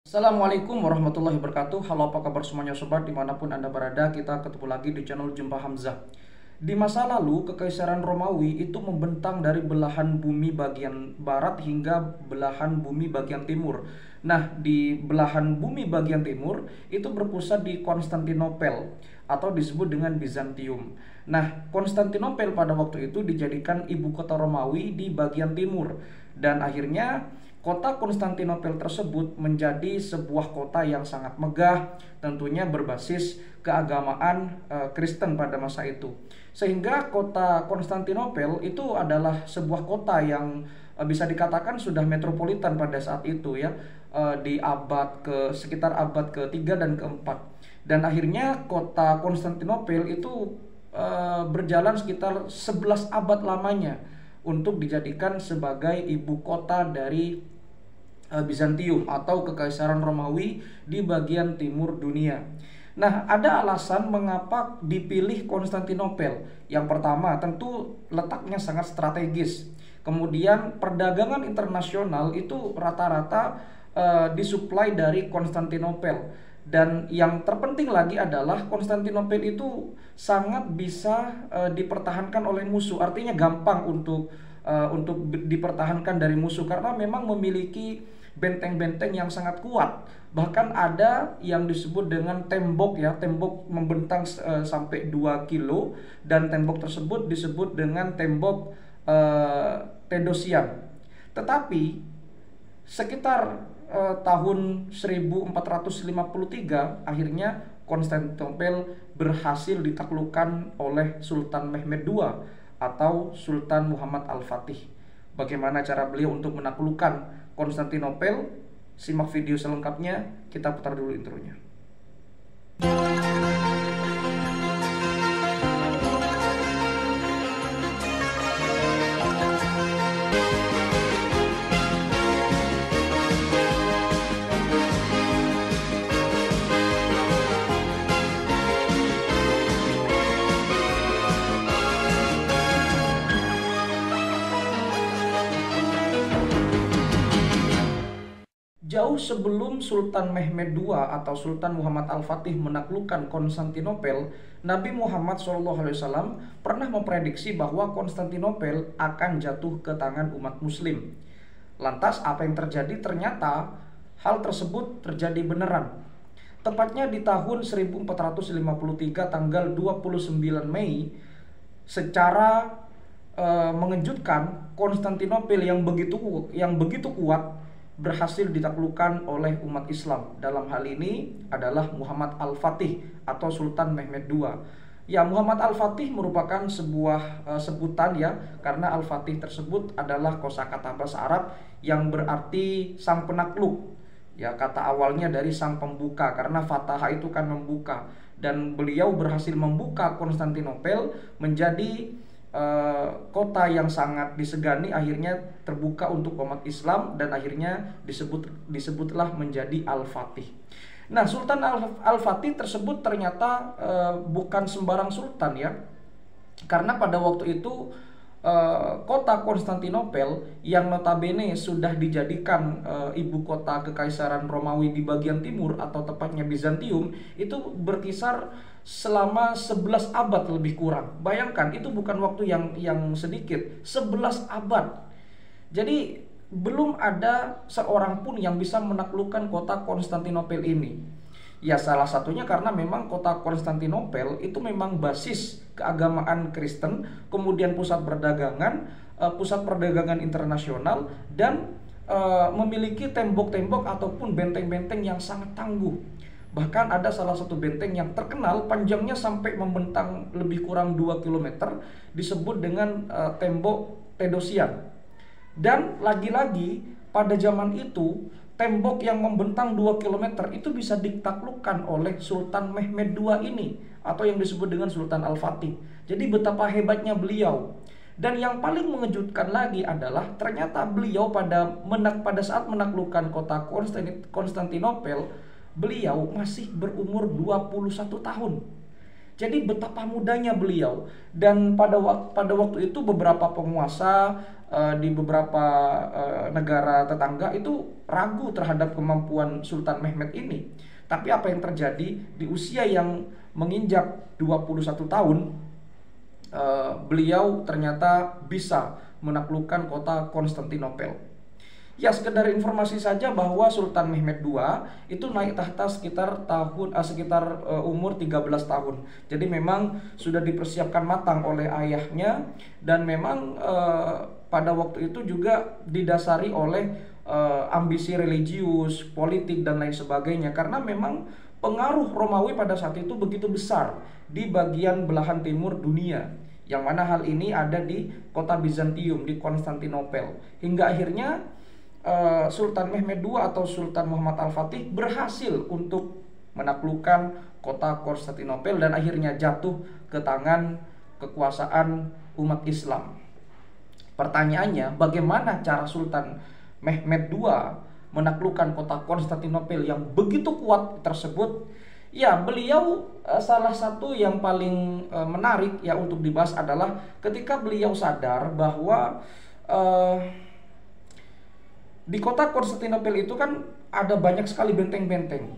Assalamualaikum warahmatullahi wabarakatuh. Halo, apa kabar semuanya sobat, dimanapun anda berada. Kita ketemu lagi di channel Jumpa Hamzah. Di masa lalu, Kekaisaran Romawi itu membentang dari belahan bumi bagian barat hingga belahan bumi bagian timur. Nah, di belahan bumi bagian timur itu berpusat di Konstantinopel atau disebut dengan Bizantium. Nah, Konstantinopel pada waktu itu dijadikan ibu kota Romawi di bagian timur, dan akhirnya kota Konstantinopel tersebut menjadi sebuah kota yang sangat megah, tentunya berbasis keagamaan Kristen pada masa itu. Sehingga kota Konstantinopel itu adalah sebuah kota yang bisa dikatakan sudah metropolitan pada saat itu ya, di abad ke sekitar abad ketiga dan keempat. Dan akhirnya kota Konstantinopel itu berjalan sekitar 11 abad lamanya untuk dijadikan sebagai ibu kota dari Bizantium atau Kekaisaran Romawi di bagian timur dunia. Nah, ada alasan mengapa dipilih Konstantinopel. Yang pertama, tentu letaknya sangat strategis. Kemudian perdagangan internasional itu rata-rata disuplai dari Konstantinopel. Dan yang terpenting lagi adalah Konstantinopel itu sangat bisa dipertahankan oleh musuh. Artinya gampang untuk dipertahankan dari musuh karena memang memiliki benteng-benteng yang sangat kuat. Bahkan ada yang disebut dengan tembok ya, tembok membentang sampai 2 kilo, dan tembok tersebut disebut dengan tembok Tedosian. Tetapi sekitar tahun 1453 akhirnya Konstantinopel berhasil ditaklukkan oleh Sultan Mehmed II atau Sultan Muhammad Al-Fatih. Bagaimana cara beliau untuk menaklukkan Konstantinopel? Simak video selengkapnya, kita putar dulu intronya. Jauh sebelum Sultan Mehmed II atau Sultan Muhammad Al-Fatih menaklukkan Konstantinopel, Nabi Muhammad SAW pernah memprediksi bahwa Konstantinopel akan jatuh ke tangan umat muslim. Lantas apa yang terjadi? Ternyata hal tersebut terjadi beneran. Tepatnya di tahun 1453 tanggal 29 Mei, secara mengejutkan, Konstantinopel yang begitu kuat berhasil ditaklukkan oleh umat Islam. Dalam hal ini adalah Muhammad Al-Fatih atau Sultan Mehmed II. Ya, Muhammad Al-Fatih merupakan sebuah sebutan ya, karena Al-Fatih tersebut adalah kosakata bahasa Arab yang berarti sang penakluk. Ya, kata awalnya dari sang pembuka, karena Fatah itu kan membuka, dan beliau berhasil membuka Konstantinopel menjadi kota yang sangat disegani, akhirnya terbuka untuk umat Islam, dan akhirnya disebutlah menjadi Al-Fatih. Nah, Sultan Al-Fatih tersebut ternyata bukan sembarang sultan ya, karena pada waktu itu kota Konstantinopel yang notabene sudah dijadikan ibu kota Kekaisaran Romawi di bagian timur atau tepatnya Bizantium itu berkisar selama 11 abad lebih kurang. Bayangkan, itu bukan waktu yang sedikit, 11 abad. Jadi belum ada seorang pun yang bisa menaklukkan kota Konstantinopel ini. Ya, salah satunya karena memang kota Konstantinopel itu memang basis keagamaan Kristen, kemudian pusat perdagangan internasional, dan memiliki tembok-tembok ataupun benteng-benteng yang sangat tangguh. Bahkan ada salah satu benteng yang terkenal panjangnya sampai membentang lebih kurang 2 km, disebut dengan tembok Tedosian. Dan lagi-lagi pada zaman itu tembok yang membentang 2 km itu bisa ditaklukkan oleh Sultan Mehmed II ini atau yang disebut dengan Sultan Al-Fatih. Jadi betapa hebatnya beliau. Dan yang paling mengejutkan lagi adalah ternyata beliau pada saat menaklukkan kota Konstantinopel, beliau masih berumur 21 tahun. Jadi betapa mudanya beliau. Dan pada waktu itu beberapa penguasa di beberapa negara tetangga itu ragu terhadap kemampuan Sultan Mehmed ini. Tapi apa yang terjadi di usia yang menginjak 21 tahun, beliau ternyata bisa menaklukkan kota Konstantinopel. Ya, sekedar informasi saja bahwa Sultan Mehmed II itu naik tahta sekitar umur 13 tahun. Jadi memang sudah dipersiapkan matang oleh ayahnya, dan memang pada waktu itu juga didasari oleh ambisi religius, politik dan lain sebagainya, karena memang pengaruh Romawi pada saat itu begitu besar di bagian belahan timur dunia, yang mana hal ini ada di kota Bizantium, di Konstantinopel. Hingga akhirnya Sultan Mehmed II atau Sultan Muhammad Al-Fatih berhasil untuk menaklukkan kota Konstantinopel dan akhirnya jatuh ke tangan kekuasaan umat Islam. Pertanyaannya, bagaimana cara Sultan Mehmed II menaklukkan kota Konstantinopel yang begitu kuat tersebut? Ya, beliau salah satu yang paling menarik ya untuk dibahas adalah ketika beliau sadar bahwa di kota Konstantinopel itu kan ada banyak sekali benteng-benteng,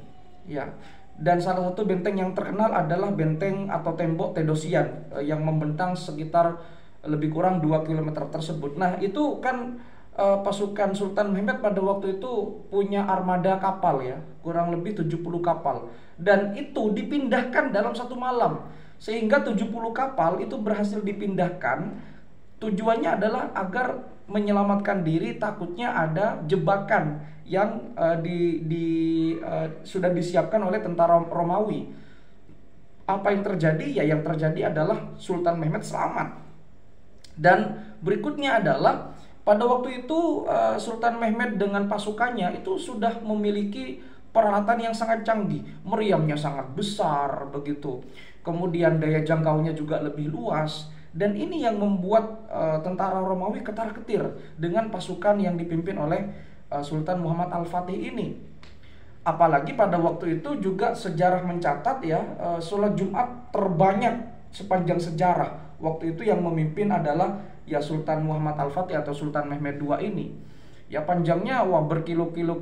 ya. Dan salah satu benteng yang terkenal adalah benteng atau tembok Thedosian yang membentang sekitar lebih kurang 2 km tersebut. Nah, itu kan pasukan Sultan Mehmed pada waktu itu punya armada kapal ya, kurang lebih 70 kapal. Dan itu dipindahkan dalam satu malam. Sehingga 70 kapal itu berhasil dipindahkan. Tujuannya adalah agar menyelamatkan diri, takutnya ada jebakan yang sudah disiapkan oleh tentara Romawi. Apa yang terjadi? Ya, yang terjadi adalah Sultan Mehmed selamat. Dan berikutnya adalah pada waktu itu Sultan Mehmed dengan pasukannya itu sudah memiliki peralatan yang sangat canggih, meriamnya sangat besar begitu. Kemudian daya jangkaunya juga lebih luas. Dan ini yang membuat tentara Romawi ketar-ketir dengan pasukan yang dipimpin oleh Sultan Muhammad Al-Fatih ini. Apalagi pada waktu itu juga sejarah mencatat ya, sholat Jumat terbanyak sepanjang sejarah. Waktu itu yang memimpin adalah ya Sultan Muhammad Al-Fatih atau Sultan Mehmed II ini. Ya, panjangnya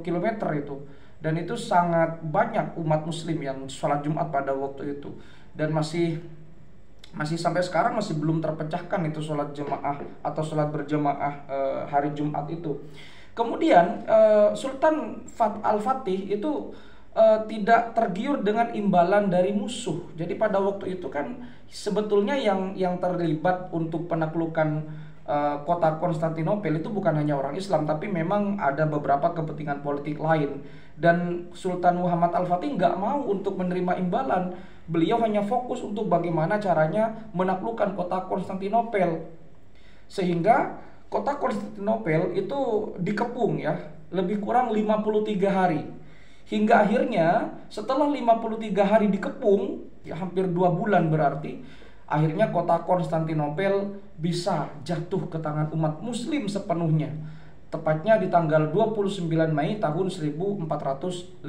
kilometer itu. Dan itu sangat banyak umat muslim yang sholat Jumat pada waktu itu. Dan masih sampai sekarang masih belum terpecahkan itu sholat jemaah atau sholat berjemaah hari Jumat itu. Kemudian Sultan Al-Fatih itu tidak tergiur dengan imbalan dari musuh. Jadi pada waktu itu kan sebetulnya yang terlibat untuk penaklukan kota Konstantinopel itu bukan hanya orang Islam, tapi memang ada beberapa kepentingan politik lain. Dan Sultan Muhammad Al-Fatih nggak mau untuk menerima imbalan. Beliau hanya fokus untuk bagaimana caranya menaklukkan kota Konstantinopel. Sehingga kota Konstantinopel itu dikepung ya, lebih kurang 53 hari. Hingga akhirnya setelah 53 hari dikepung, ya hampir 2 bulan berarti, akhirnya kota Konstantinopel bisa jatuh ke tangan umat muslim sepenuhnya. Tepatnya di tanggal 29 Mei tahun 1453.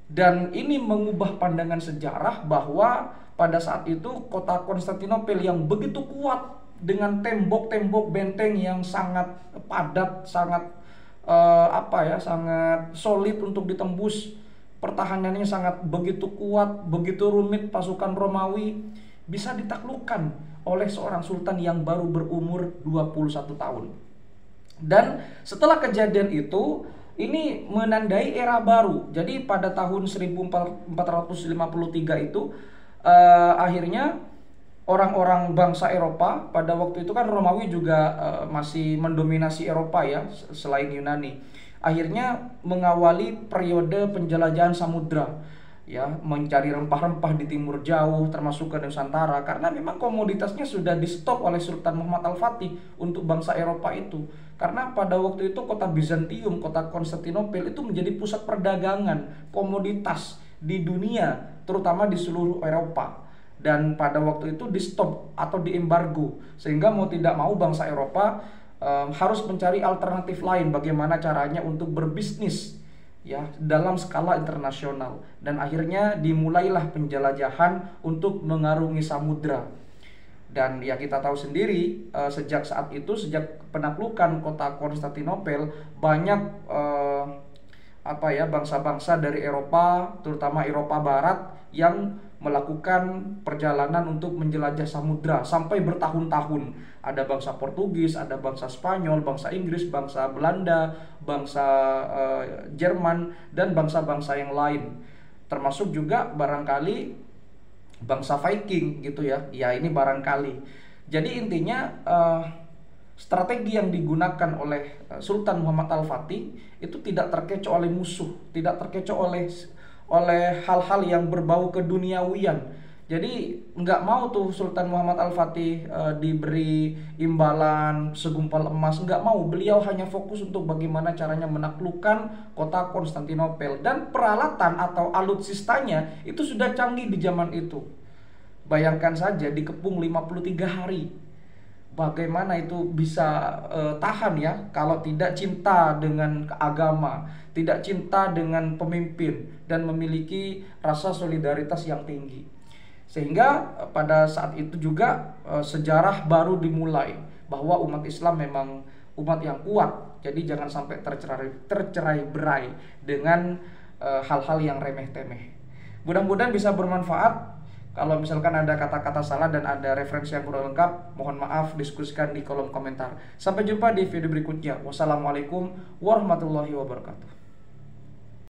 Dan ini mengubah pandangan sejarah bahwa pada saat itu kota Konstantinopel yang begitu kuat dengan tembok-tembok benteng yang sangat padat, sangat sangat solid untuk ditembus, pertahanannya sangat begitu kuat, begitu rumit, pasukan Romawi bisa ditaklukkan oleh seorang sultan yang baru berumur 21 tahun. Dan setelah kejadian itu, ini menandai era baru. Jadi pada tahun 1453 itu akhirnya orang-orang bangsa Eropa, pada waktu itu kan Romawi juga masih mendominasi Eropa ya, selain Yunani. Akhirnya mengawali periode penjelajahan samudra ya, mencari rempah-rempah di timur jauh termasuk ke Nusantara, karena memang komoditasnya sudah di stop oleh Sultan Muhammad Al-Fatih untuk bangsa Eropa itu. Karena pada waktu itu kota Bizantium, kota Konstantinopel itu menjadi pusat perdagangan komoditas di dunia, terutama di seluruh Eropa. Dan pada waktu itu di stop atau di embargo, sehingga mau tidak mau bangsa Eropa harus mencari alternatif lain bagaimana caranya untuk berbisnis ya dalam skala internasional. Dan akhirnya dimulailah penjelajahan untuk mengarungi samudra. Dan ya kita tahu sendiri, sejak saat itu, sejak penaklukan kota Konstantinopel, banyak bangsa-bangsa dari Eropa, terutama Eropa Barat, yang melakukan perjalanan untuk menjelajah samudra sampai bertahun-tahun. Ada bangsa Portugis, ada bangsa Spanyol, bangsa Inggris, bangsa Belanda, bangsa Jerman, dan bangsa-bangsa yang lain. Termasuk juga barangkali bangsa Viking gitu ya. Ya ini barangkali. Jadi intinya strategi yang digunakan oleh Sultan Muhammad Al-Fatih itu tidak terkecoh oleh musuh, tidak terkecoh oleh hal-hal yang berbau keduniawian. Jadi nggak mau tuh Sultan Muhammad Al-Fatih diberi imbalan segumpal emas, nggak mau. Beliau hanya fokus untuk bagaimana caranya menaklukkan kota Konstantinopel, dan peralatan atau alutsistanya itu sudah canggih di zaman itu. Bayangkan saja dikepung 53 hari. Bagaimana itu bisa tahan ya, kalau tidak cinta dengan agama, tidak cinta dengan pemimpin, dan memiliki rasa solidaritas yang tinggi. Sehingga pada saat itu juga sejarah baru dimulai, bahwa umat Islam memang umat yang kuat. Jadi jangan sampai tercerai-berai dengan hal-hal yang remeh-temeh. Mudah-mudahan bisa bermanfaat. Kalau misalkan ada kata-kata salah dan ada referensi yang kurang lengkap, mohon maaf, diskusikan di kolom komentar. Sampai jumpa di video berikutnya. Wassalamualaikum warahmatullahi wabarakatuh.